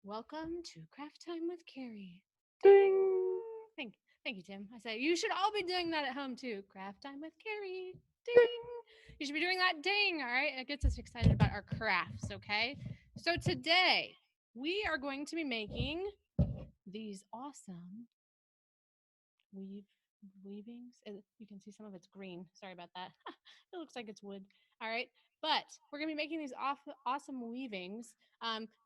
Welcome to Craft Time with Carrie. Ding! Ding. Thank you, Tim. I say you should all be doing that at home too. Craft Time with Carrie. Ding! You should be doing that ding, all right? It gets us excited about our crafts, okay? So today we are going to be making these awesome weave weavings. You can see some of it's green. Sorry about that. It looks like it's wood. All right, but we're gonna be making these awesome weavings.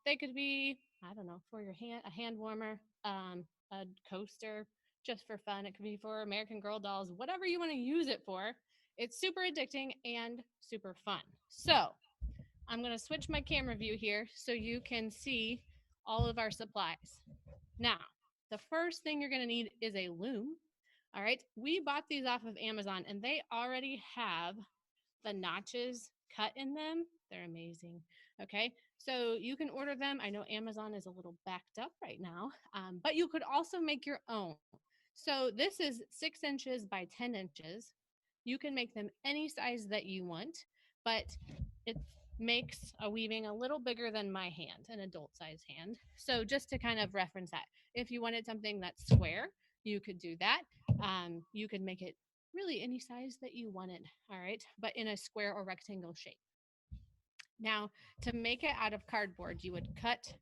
They could be, I don't know, for your hand, a hand warmer, a coaster, just for fun. It could be for American Girl dolls, whatever you want to use it for. It's super addicting and super fun. So I'm gonna switch my camera view here so you can see all of our supplies. Now, the first thing you're going to need is a loom. All right. We bought these off of Amazon and they already have the notches cut in them. They're amazing. Okay. So you can order them. I know Amazon is a little backed up right now, but you could also make your own. So this is 6 inches by 10 inches. You can make them any size that you want, but it makes a weaving a little bigger than my hand, an adult size hand. So just to kind of reference that, if you wanted something that's square, you could do that. You could make it really any size that you wanted, all right, but in a square or rectangle shape. Now, to make it out of cardboard, you would cut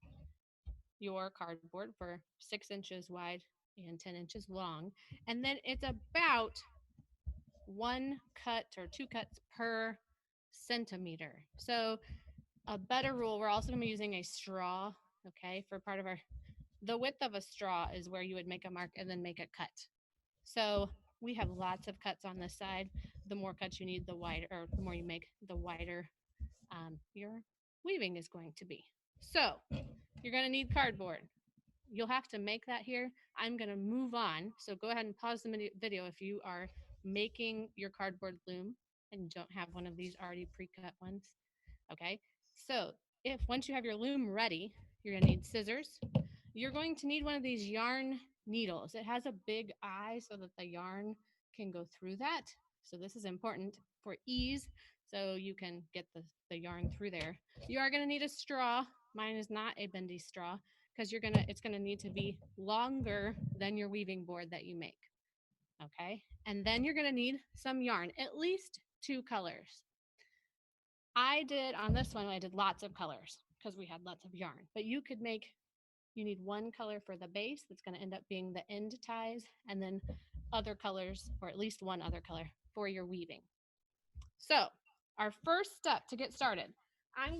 your cardboard for 6 inches wide and 10 inches long, and then it's about one cut or two cuts per centimeter. So a better rule, we're also going to be using a straw, okay, for part of our, the width of a straw is where you would make a mark and then make a cut. So we have lots of cuts on this side. The more cuts you need, the wider, or the more you make, the wider your weaving is going to be. So you're going to need cardboard. You'll have to make that here. I'm going to move on. So go ahead and pause the video if you are making your cardboard loom and you don't have one of these already pre-cut ones. Okay. So if once you have your loom ready, you're going to need scissors. You're going to need one of these yarn needles. It has a big eye so that the yarn can go through that. So this is important for ease so you can get the yarn through there. You are going to need a straw. Mine is not a bendy straw because it's going to need to be longer than your weaving board that you make. Okay? And then you're going to need some yarn, at least 2 colors. I did on this one, I did lots of colors because we had lots of yarn. But you could make, you need one color for the base that's going to end up being the end ties, and then other colors, or at least one other color for your weaving. So our first step to get started, I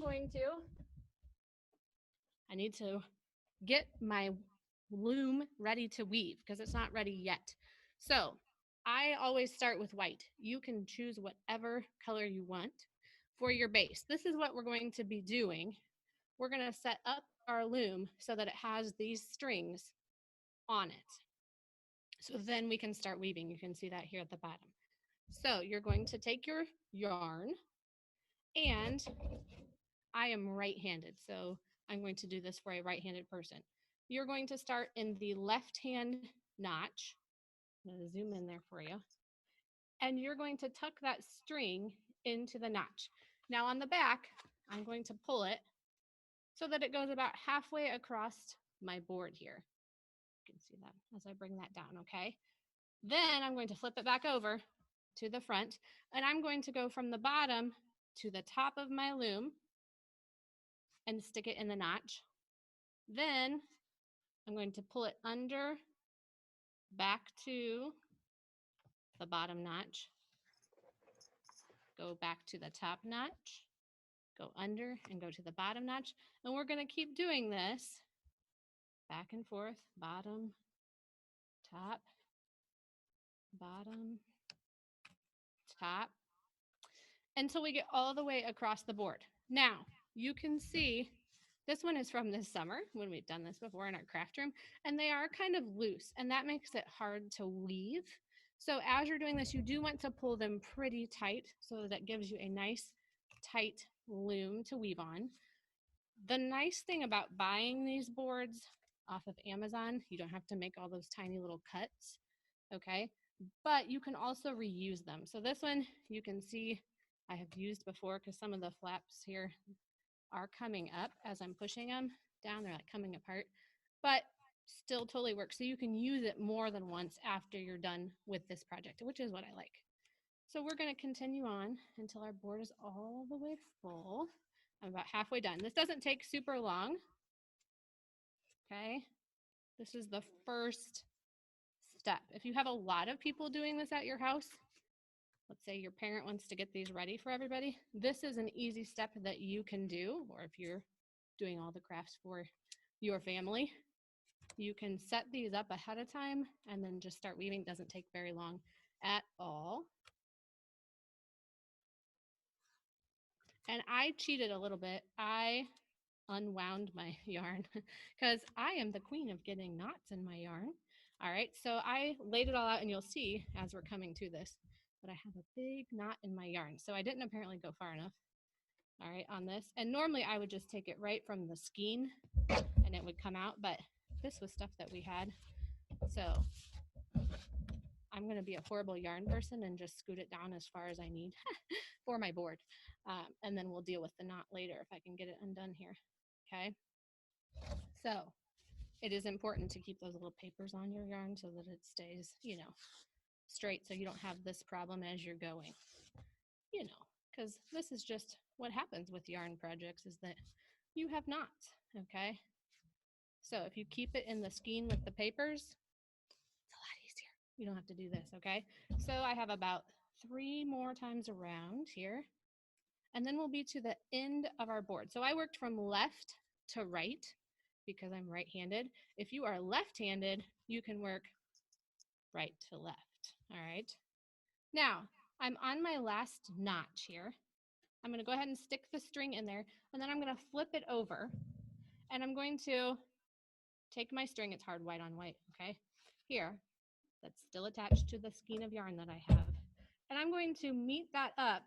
need to get my loom ready to weave because it's not ready yet. So I always start with white. You can choose whatever color you want for your base. This is what we're going to be doing. We're going to set up our loom so that it has these strings on it. So then we can start weaving. You can see that here at the bottom. So you're going to take your yarn, and I am right-handed, so I'm going to do this for a right-handed person. You're going to start in the left-hand notch. I'm going to zoom in there for you. And you're going to tuck that string into the notch. Now on the back, I'm going to pull it so that it goes about halfway across my board here. You can see that as I bring that down, okay? Then I'm going to flip it back over to the front, and I'm going to go from the bottom to the top of my loom and stick it in the notch. Then I'm going to pull it under, back to the bottom notch, go back to the top notch, go under and go to the bottom notch. And we're going to keep doing this back and forth, bottom, top, bottom, top, until we get all the way across the board. Now, you can see this one is from this summer when we've done this before in our craft room, and they are kind of loose, and that makes it hard to weave. So as you're doing this, you do want to pull them pretty tight so that it gives you a nice tight loom to weave on. The nice thing about buying these boards off of Amazon, you don't have to make all those tiny little cuts, okay? But you can also reuse them. So this one you can see I have used before because some of the flaps here are coming up as I'm pushing them. down. They're like coming apart, but still totally works. So you can use it more than once after you're done with this project, which is what I like. So we're going to continue on until our board is all the way full. I'm about halfway done. This doesn't take super long. Okay. This is the first step. If you have a lot of people doing this at your house, let's say your parent wants to get these ready for everybody, this is an easy step that you can do. Or if you're doing all the crafts for your family, you can set these up ahead of time and then just start weaving. It doesn't take very long at all. And I cheated a little bit. I unwound my yarn because I am the queen of getting knots in my yarn. All right, so I laid it all out, and you'll see as we're coming to this, but I have a big knot in my yarn. So I didn't apparently go far enough, all right, on this. And normally I would just take it right from the skein and it would come out, but this was stuff that we had. So I'm going to be a horrible yarn person and just scoot it down as far as I need for my board. And then we'll deal with the knot later if I can get it undone here. Okay. So it is important to keep those little papers on your yarn so that it stays, straight, so you don't have this problem as you're going, because this is just what happens with yarn projects, is that you have knots. Okay. So if you keep it in the skein with the papers, it's a lot easier. You don't have to do this. Okay. So I have about 3 more times around here, and then we'll be to the end of our board. So I worked from left to right because I'm right-handed. If you are left-handed, you can work right to left. All right. Now, I'm on my last notch here. I'm going to go ahead and stick the string in there, and then I'm going to flip it over, and I'm going to take my string. It's hard white on white, okay? Here, that's still attached to the skein of yarn that I have. And I'm going to meet that up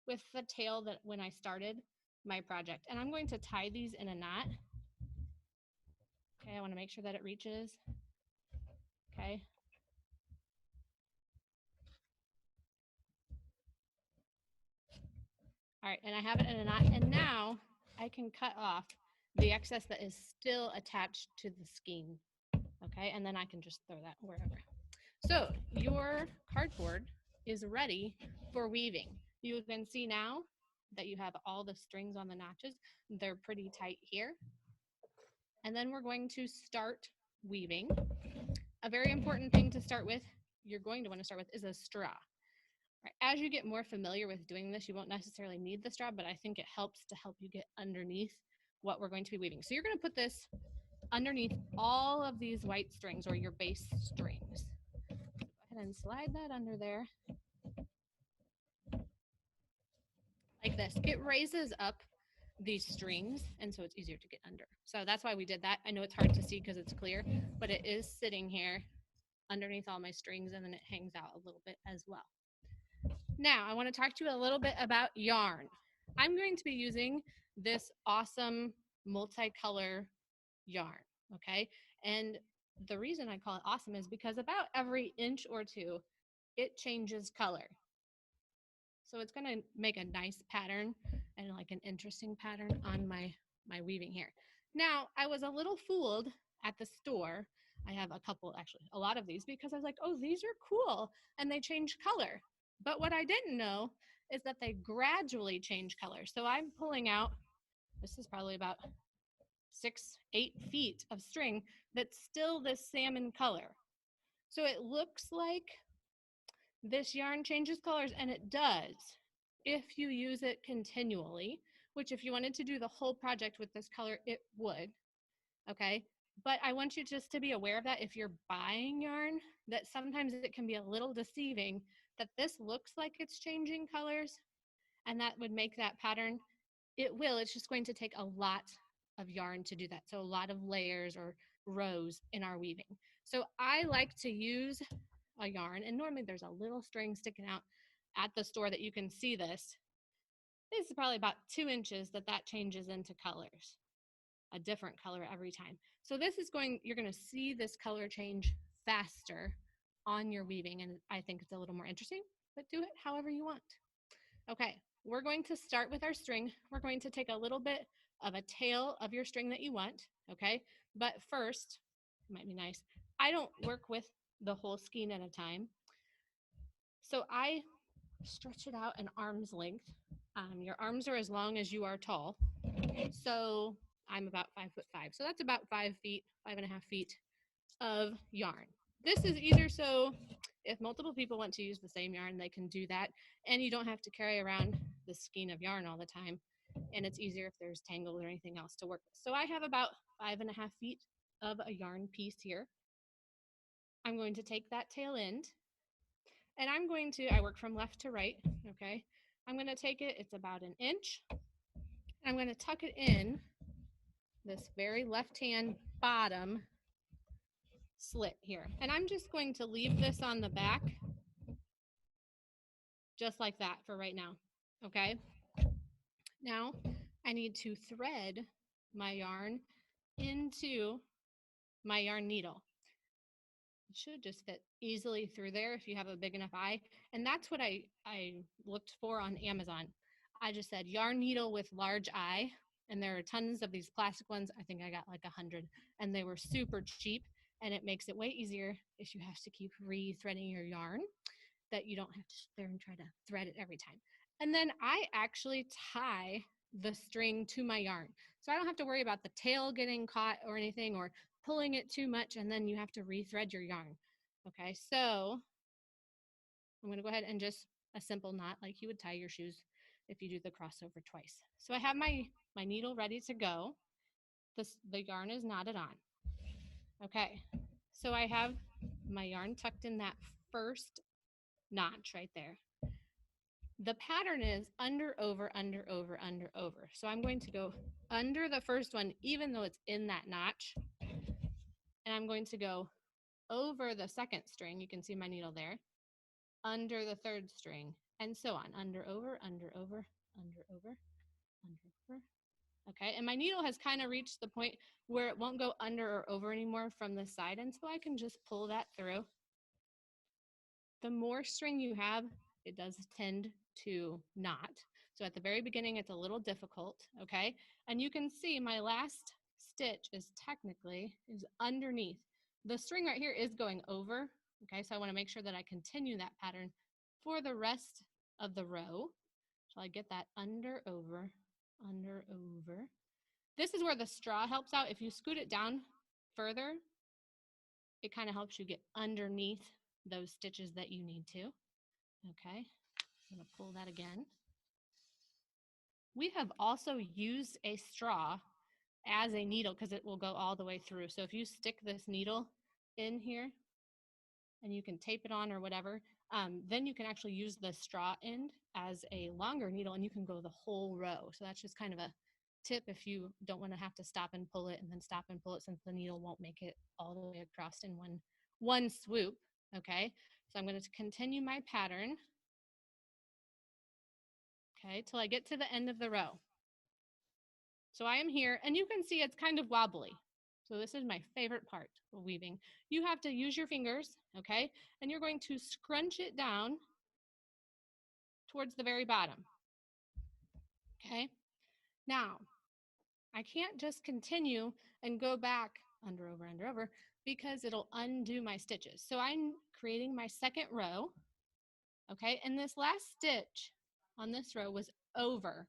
with the tail that when I started my project. And I'm going to tie these in a knot. Okay, I want to make sure that it reaches. Okay. All right, and I have it in a knot. And now I can cut off the excess that is still attached to the skein. Okay, and then I can just throw that wherever. So your cardboard is ready for weaving. You can see now that you have all the strings on the notches. They're pretty tight here. And then we're going to start weaving. A very important thing to start with, you're going to want to start with, is a straw. Right. As you get more familiar with doing this, you won't necessarily need the straw, but I think it helps to help you get underneath what we're going to be weaving. So you're going to put this underneath all of these white strings, or your base strings. Go ahead and slide that under there like this. It raises up these strings, and so it's easier to get under. So that's why we did that. I know it's hard to see because it's clear, but it is sitting here underneath all my strings, and then it hangs out a little bit as well. Now, I want to talk to you a little bit about yarn. I'm going to be using this awesome multicolor yarn, okay? And the reason I call it awesome is because about every inch or two, it changes color. So it's going to make a nice pattern and like an interesting pattern on my weaving here. Now, I was a little fooled at the store. I have a couple, actually, a lot of these, because I was like, oh, these are cool, and they change color. But what I didn't know is that they gradually change color. So I'm pulling out, this is probably about 6-8 feet of string that's still this salmon color. So it looks like this yarn changes colors, and it does if you use it continually, which if you wanted to do the whole project with this color, it would, okay? But I want you just to be aware of that if you're buying yarn, that sometimes it can be a little deceiving that this looks like it's changing colors, and that would make that pattern. It will, it's just going to take a lot of yarn to do that. So a lot of layers or rows in our weaving. So I like to use a yarn, and normally there's a little string sticking out at the store that you can see this. This is probably about 2 inches that changes into colors, a different color every time. So this is you're going to see this color change faster on your weaving, and I think it's a little more interesting, but do it however you want. Okay, we're going to start with our string. We're going to take a little bit of a tail of your string that you want, okay? But first, it might be nice, I don't work with the whole skein at a time. So I stretch it out an arm's length. Your arms are as long as you are tall. So I'm about 5'5". So that's about 5 feet, 5.5 feet of yarn. This is either so if multiple people want to use the same yarn, they can do that. And you don't have to carry around the skein of yarn all the time. And it's easier if there's tangles or anything else to work with. So I have about 5.5 feet of a yarn piece here. I'm going to take that tail end and I work from left to right, okay? I'm going to take it, it's about an inch. I'm going to tuck it in this very left-hand bottom slit here. And I'm just going to leave this on the back just like that for right now, okay? Now I need to thread my yarn into my yarn needle. It should just fit easily through there if you have a big enough eye. And that's what I looked for on Amazon. I just said yarn needle with large eye. And there are tons of these plastic ones. I think I got like 100 and they were super cheap. And it makes it way easier if you have to keep re-threading your yarn, that you don't have to sit there and try to thread it every time. And then I actually tie the string to my yarn. So I don't have to worry about the tail getting caught or anything, or pulling it too much and then you have to re-thread your yarn. Okay, so I'm going to go ahead and just a simple knot like you would tie your shoes if you do the crossover twice. So I have my needle ready to go. The yarn is knotted on. Okay, so I have my yarn tucked in that first notch right there. The pattern is under, over, under, over, under, over. So I'm going to go under the first one, even though it's in that notch. And I'm going to go over the second string. You can see my needle there. Under the third string, and so on. Under, over, under, over, under, over, under, over. Okay, and my needle has kind of reached the point where it won't go under or over anymore from the side, and so I can just pull that through. The more string you have, it does tend to knot. So at the very beginning, it's a little difficult, okay? And you can see my last stitch is underneath. The string right here is going over, okay? So I wanna make sure that I continue that pattern for the rest of the row. So I get that under, over, under, over. This is where the straw helps out. If you scoot it down further, it kind of helps you get underneath those stitches that you need to. Okay, I'm gonna pull that again. We have also used a straw as a needle because it will go all the way through. So if you stick this needle in here and you can tape it on or whatever, then you can actually use the straw end as a longer needle and you can go the whole row. So that's just kind of a tip if you don't want to have to stop and pull it and then stop and pull it, since the needle won't make it all the way across in one swoop. Okay, so I'm going to continue my pattern, okay, till I get to the end of the row. So I am here, and you can see it's kind of wobbly. So this is my favorite part of weaving. You have to use your fingers, okay, and you're going to scrunch it down towards the very bottom. Okay, now I can't just continue and go back under, over, because it'll undo my stitches. So I'm creating my second row, okay, and this last stitch on this row was over.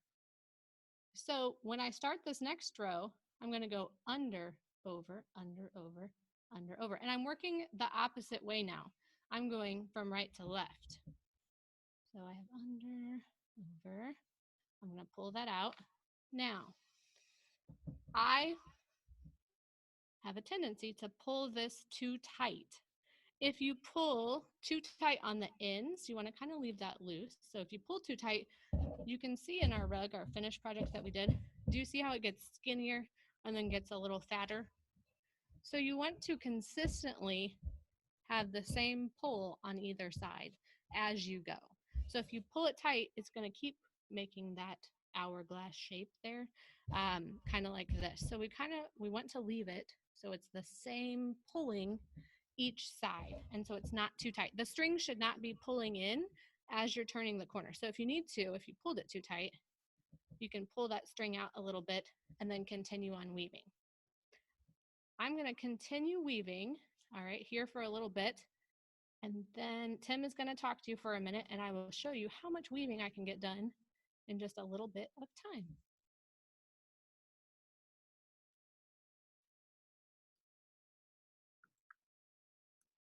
So when I start this next row, I'm going to go under, over, under, over, under, over, and I'm working the opposite way now. I'm going from right to left. So I have under, over. I'm going to pull that out. Now, I have a tendency to pull this too tight. If you pull too tight on the ends, you want to kind of leave that loose. So if you pull too tight, you can see in our rug, our finished project that we did, do you see how it gets skinnier and then gets a little fatter? So you want to consistently have the same pull on either side as you go. So if you pull it tight, it's going to keep making that hourglass shape there, kind of like this. So we want to leave it so it's the same pulling each side, and so it's not too tight. The string should not be pulling in as you're turning the corner. So if you pulled it too tight, you can pull that string out a little bit and then continue on weaving. I'm going to continue weaving, all right, here for a little bit. And then Tim is going to talk to you for a minute, and I will show you how much weaving I can get done in just a little bit of time.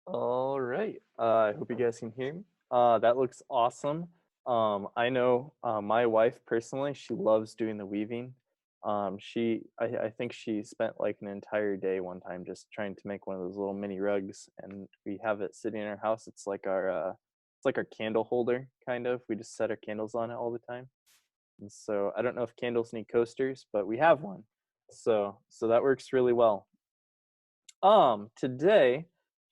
All right. I hope you guys can hear me. That looks awesome. I know my wife personally, she loves doing the weaving. I think she spent like an entire day one time just trying to make one of those little mini rugs, and we have it sitting in our house. It's like our candle holder, kind of. We just set our candles on it all the time. And so I don't know if candles need coasters, but we have one. So that works really well. Today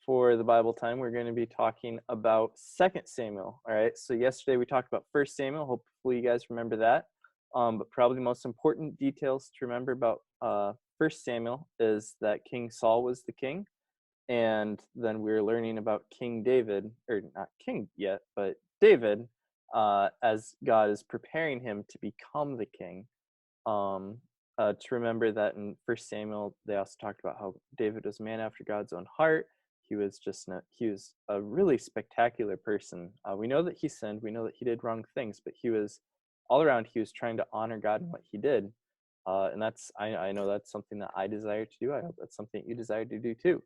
for the Bible time, we're going to be talking about Second Samuel. All right. So yesterday we talked about First Samuel. Hopefully you guys remember that. But probably the most important details to remember about First Samuel is that King Saul was the king, and then we're learning about King David, or not king yet, but David, as God is preparing him to become the king. um, to remember that in First Samuel, they also talked about how David was a man after God's own heart. He was a really spectacular person. We know that he sinned, we know that he did wrong things, but he was all around. He was trying to honor God in what he did, and I know that's something that I desire to do. I hope that's something you desire to do too.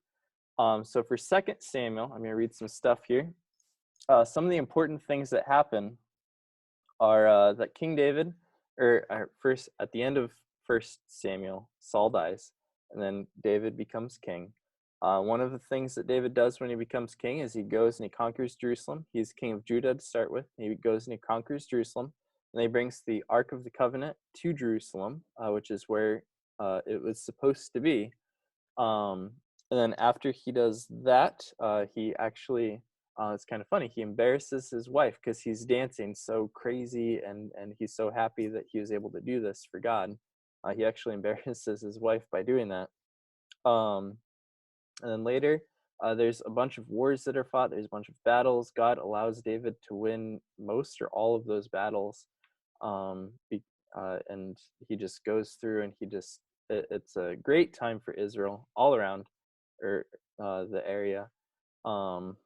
So for Second Samuel, I'm going to read some stuff here. Some of the important things that happen are that King David, first at the end of First Samuel, Saul dies, and then David becomes king. One of the things that David does when he becomes king is he goes and he conquers Jerusalem. He's king of Judah to start with. He goes and he conquers Jerusalem, and he brings the Ark of the Covenant to Jerusalem, which is where it was supposed to be. Um, and then after he does that, he actually, it's kind of funny, he embarrasses his wife because he's dancing so crazy, and he's so happy that he was able to do this for God. He actually embarrasses his wife by doing that. Um, and then later, there's a bunch of wars that are fought. There's a bunch of battles. God allows David to win most or all of those battles. Um, and he just goes through, and it's a great time for Israel all around, or the area. Um,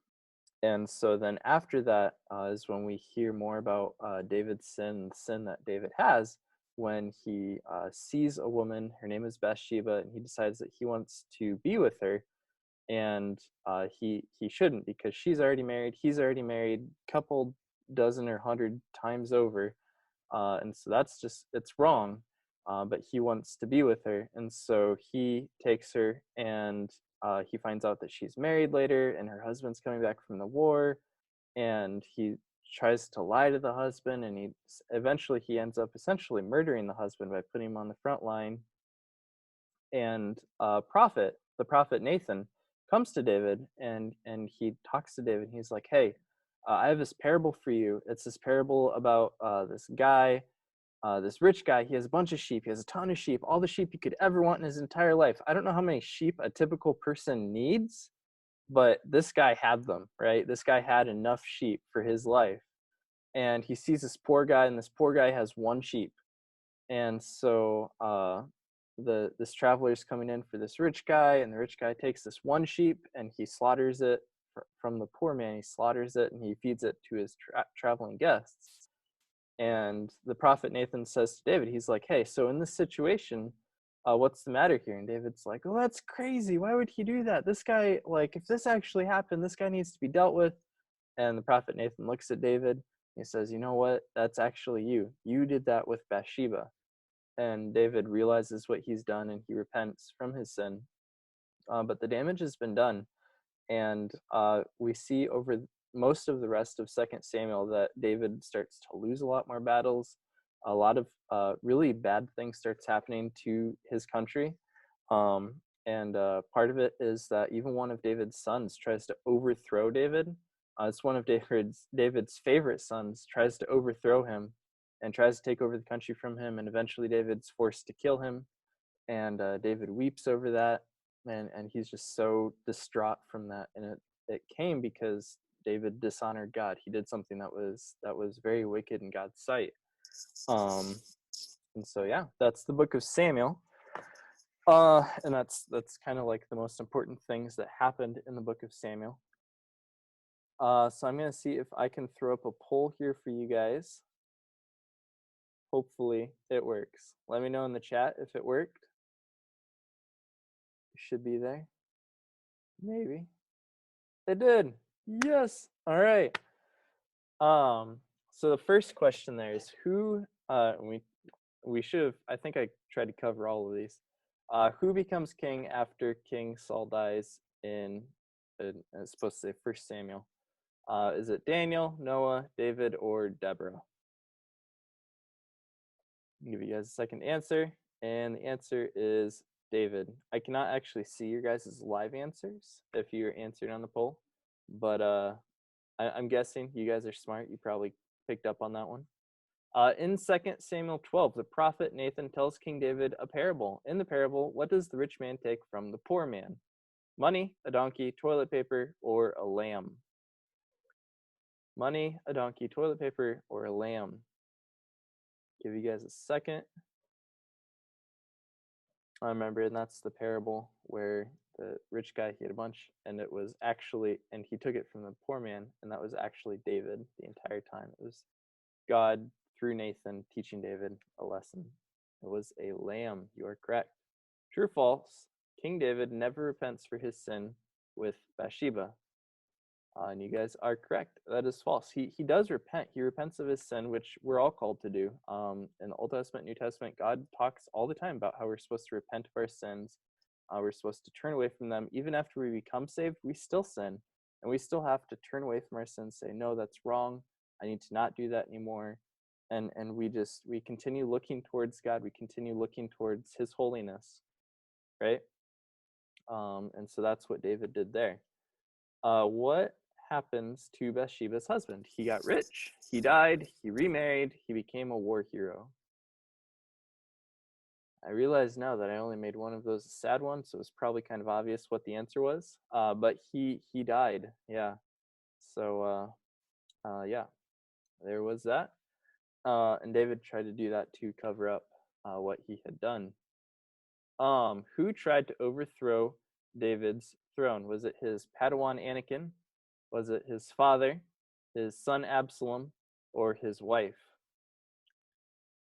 and so then after that is when we hear more about David's sin, the sin that David has when he sees a woman. Her name is Bathsheba, and he decides that he wants to be with her, and he shouldn't, because she's already married. He's already married, couple dozen or 100 times over, and so it's wrong. But he wants to be with her, and so he takes her, and he finds out that she's married later, and her husband's coming back from the war, and he tries to lie to the husband, and eventually he ends up essentially murdering the husband by putting him on the front line. And the prophet Nathan, comes to David, and he talks to David. He's like, "Hey, I have this parable for you. It's this parable about this guy, this rich guy. He has a bunch of sheep. He has a ton of sheep, all the sheep he could ever want in his entire life. I don't know how many sheep a typical person needs, but this guy had them, right? This guy had enough sheep for his life. And he sees this poor guy, and this poor guy has one sheep. And so this traveler is coming in for this rich guy, and the rich guy takes this one sheep and he slaughters it from the poor man. He slaughters it and he feeds it to his traveling guests. And the prophet Nathan says to David, he's like, "Hey, so in this situation, what's the matter here?" And David's like, "Oh, that's crazy. Why would he do that? This guy, like, if this actually happened, this guy needs to be dealt with." And the prophet Nathan looks at David. He says, "You know what? That's actually you. You did that with Bathsheba." And David realizes what he's done, and he repents from his sin. But the damage has been done, and we see over most of the rest of Second Samuel that David starts to lose a lot more battles. A lot of really bad things starts happening to his country, and part of it is that even one of David's sons tries to overthrow David. It's one of David's favorite sons tries to overthrow him and tries to take over the country from him, and eventually David's forced to kill him, and David weeps over that, and he's just so distraught from that. And it came because David dishonored God. He did something that was very wicked in God's sight. Um, And so yeah, that's the book of Samuel. And that's kind of like the most important things that happened in the book of Samuel. So I'm gonna see if I can throw up a poll here for you guys. Hopefully it works. Let me know in the chat if it worked. It should be there. Maybe. It did. Yes. All right. So the first question there is who we should have, I think I tried to cover all of these. Who becomes king after King Saul dies in it's supposed to say First Samuel. Is it Daniel, Noah, David, or Deborah? I'll give you guys a second answer. And the answer is David. I cannot actually see your guys' live answers if you're answering on the poll, but I'm guessing you guys are smart. You probably picked up on that one. In 2 Samuel 12, the prophet Nathan tells King David a parable. In the parable, what does the rich man take from the poor man? Money, a donkey, toilet paper, or a lamb? Money, a donkey, toilet paper, or a lamb? Give you guys a second. I remember, and that's the parable where the rich guy, he had a bunch, and it was actually, and he took it from the poor man, and that was actually David the entire time. It was God through Nathan teaching David a lesson. It was a lamb. You are correct. True or false? King David never repents for his sin with Bathsheba. And you guys are correct. That is false. He does repent. He repents of his sin, which we're all called to do. In the Old Testament, New Testament, God talks all the time about how we're supposed to repent of our sins. We're supposed to turn away from them. Even after we become saved, we still sin. And we still have to turn away from our sins, say, no, that's wrong. I need to not do that anymore. And we continue looking towards God. We continue looking towards his holiness, right? And so that's what David did there. What happens to Bathsheba's husband? He got rich, he died, he remarried, he became a war hero. I realize now that I only made one of those a sad one, so it's probably kind of obvious what the answer was. But he died, yeah. So yeah, there was that. And David tried to do that to cover up what he had done. Who tried to overthrow David's throne? Was it his Padawan Anakin? Was it his father, his son Absalom, or his wife?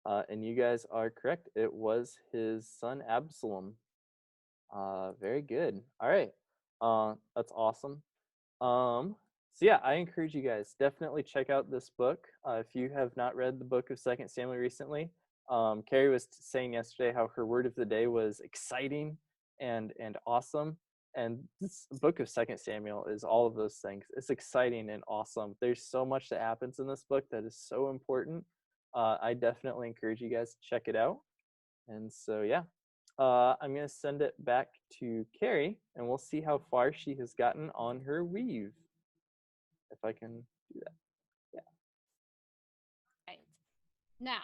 And you guys are correct. It was his son Absalom. Very good. All right. That's awesome. So yeah, I encourage you guys, definitely check out this book. If you have not read the book of 2 Samuel recently, Carrie was saying yesterday how her word of the day was exciting and awesome. And this book of 2 Samuel is all of those things. It's exciting and awesome. There's so much that happens in this book that is so important. I definitely encourage you guys to check it out. And so, yeah, I'm going to send it back to Carrie, and we'll see how far she has gotten on her weave. If I can do that. Yeah. Right. Now,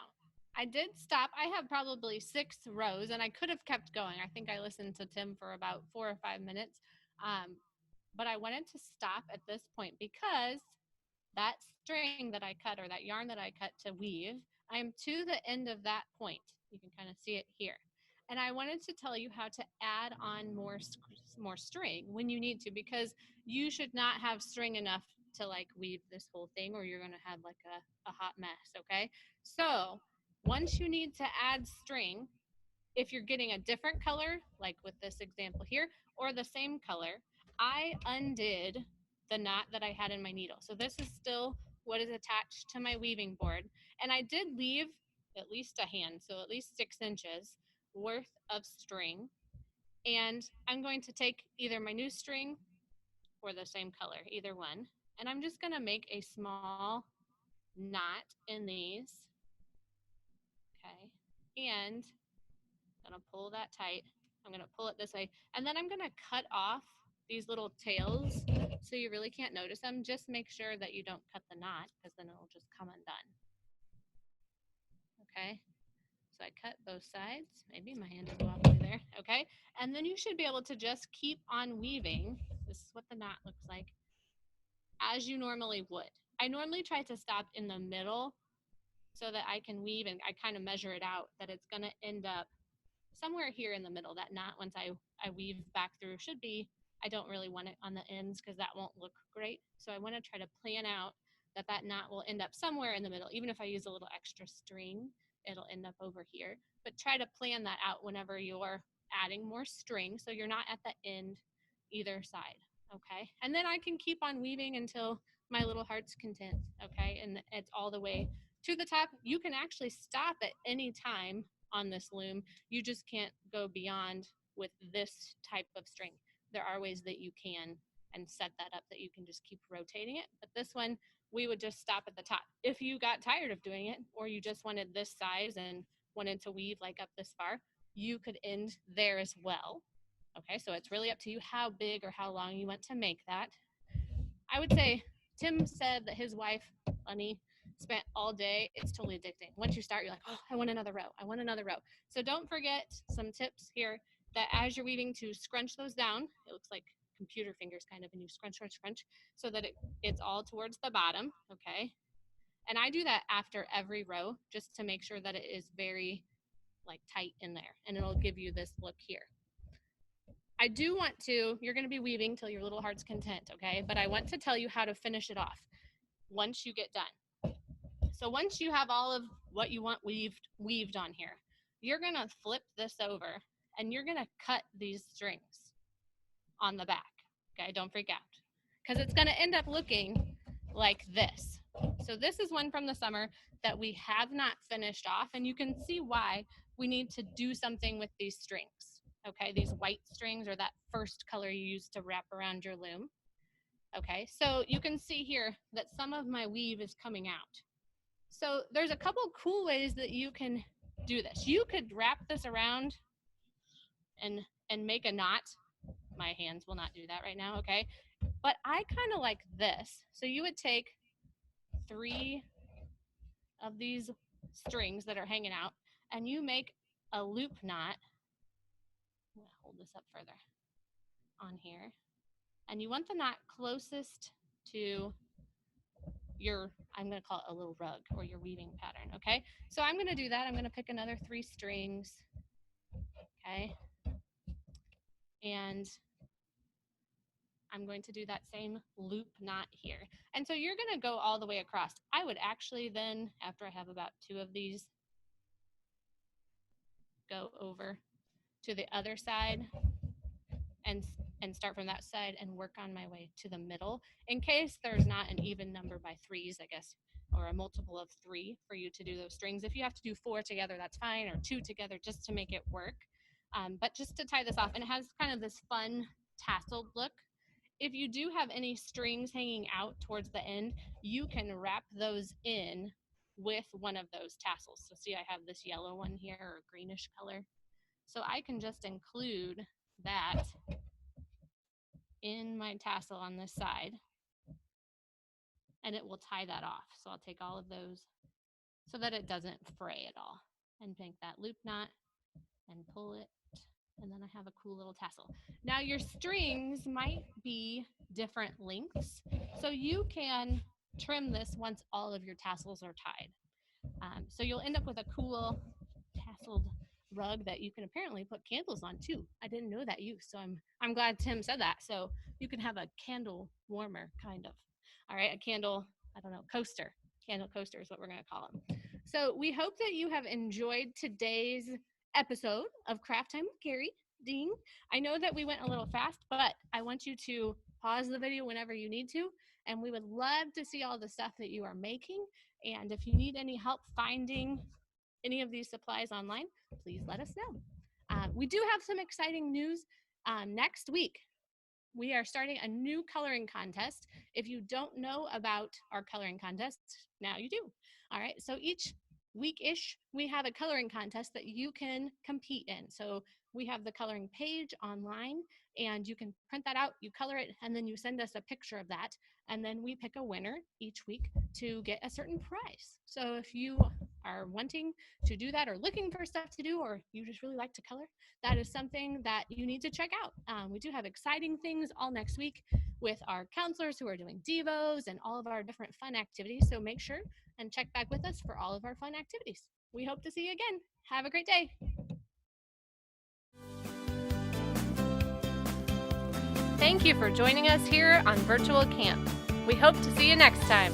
I did stop. I have probably 6 rows, and I could have kept going. I think I listened to Tim for about 4 or 5 minutes. But I wanted to stop at this point because that string that I cut or that yarn that I cut to weave, I'm to the end of that point. You can kind of see it here. And I wanted to tell you how to add on more string when you need to, because you should not have string enough to like weave this whole thing, or you're going to have like a hot mess. Okay. So once you need to add string, if you're getting a different color, like with this example here, or the same color, I undid the knot that I had in my needle. So this is still what is attached to my weaving board. And I did leave at least a hand, so at least 6 inches worth of string. And I'm going to take either my new string or the same color, either one. And I'm just going to make a small knot in these. Okay. And I'm going to pull that tight. I'm going to pull it this way. And then I'm going to cut off these little tails so you really can't notice them. Just make sure that you don't cut the knot, because then it'll just come undone. Okay. So I cut both sides. Maybe my hand is wobbly there. Okay. And then you should be able to just keep on weaving. This is what the knot looks like, as you normally would. I normally try to stop in the middle so that I can weave, and I kind of measure it out that it's going to end up somewhere here in the middle. That knot, once I weave back through, should be, I don't really want it on the ends because that won't look great. So I want to try to plan out that that knot will end up somewhere in the middle. Even if I use a little extra string, it'll end up over here. But try to plan that out whenever you're adding more string so you're not at the end either side. Okay. And then I can keep on weaving until my little heart's content. Okay. And it's all the way to the top. You can actually stop at any time on this loom. You just can't go beyond with this type of string. There are ways that you can and set that up that you can just keep rotating it. But this one, we would just stop at the top. If you got tired of doing it, or you just wanted this size and wanted to weave like up this far, you could end there as well. Okay, so it's really up to you how big or how long you want to make that. I would say Tim said that his wife, Bunny, spent all day. It's totally addicting. Once you start, you're like, oh, I want another row. I want another row. So don't forget some tips here that as you're weaving to scrunch those down. It looks like computer fingers kind of, and you scrunch, scrunch, scrunch so that it's all towards the bottom. Okay. And I do that after every row just to make sure that it is very like tight in there, and it'll give you this look here. I do want to, you're going to be weaving till your little heart's content, okay? But I want to tell you how to finish it off once you get done. So once you have all of what you want weaved on here, you're going to flip this over and you're going to cut these strings on the back, okay? Don't freak out because it's going to end up looking like this. So this is one from the summer that we have not finished off, and you can see why we need to do something with these strings. Okay, these white strings are that first color you use to wrap around your loom. Okay, so you can see here that some of my weave is coming out. So there's a couple cool ways that you can do this. You could wrap this around and make a knot. My hands will not do that right now, okay? But I kind of like this. So you would take 3 of these strings that are hanging out and you make a loop knot. I'm going to hold this up further on here. And you want the knot closest to your, I'm going to call it a little rug or your weaving pattern, okay? So I'm going to do that. I'm going to pick another 3 strings, okay? And I'm going to do that same loop knot here. And so you're going to go all the way across. I would actually then, after I have about 2 of these, go over to the other side and start from that side and work on my way to the middle in case there's not an even number by 3s, I guess, or a multiple of 3 for you to do those strings. If you have to do 4 together, that's fine, or 2 together just to make it work. But just to tie this off, and it has kind of this fun tasseled look. If you do have any strings hanging out towards the end, you can wrap those in with one of those tassels. So see, I have this yellow one here, or greenish color. So I can just include that in my tassel on this side, and it will tie that off. So I'll take all of those so that it doesn't fray at all, and make that loop knot and pull it, and then I have a cool little tassel. Now your strings might be different lengths, so you can trim this once all of your tassels are tied. So you'll end up with a cool tasseled rug that you can apparently put candles on too. I didn't know that use, so I'm glad Tim said that. So you can have a candle warmer, kind of. All right, a candle, I don't know, coaster. Candle coaster is what we're going to call them. So we hope that you have enjoyed today's episode of Craft Time with Carrie. Ding. I know that we went a little fast, but I want you to pause the video whenever you need to, and we would love to see all the stuff that you are making. And if you need any help finding any of these supplies online, please let us know. We do have some exciting news. Next week, we are starting a new coloring contest. If you don't know about our coloring contest, now you do. All right, so each week-ish, we have a coloring contest that you can compete in. So we have the coloring page online, and you can print that out, you color it, and then you send us a picture of that, and then we pick a winner each week to get a certain prize. So if you are wanting to do that or looking for stuff to do, or you just really like to color, that is something that you need to check out. We do have exciting things all next week with our counselors who are doing Devos and all of our different fun activities. So make sure and check back with us for all of our fun activities. We hope to see you again. Have a great day. Thank you for joining us here on Virtual Camp. We hope to see you next time.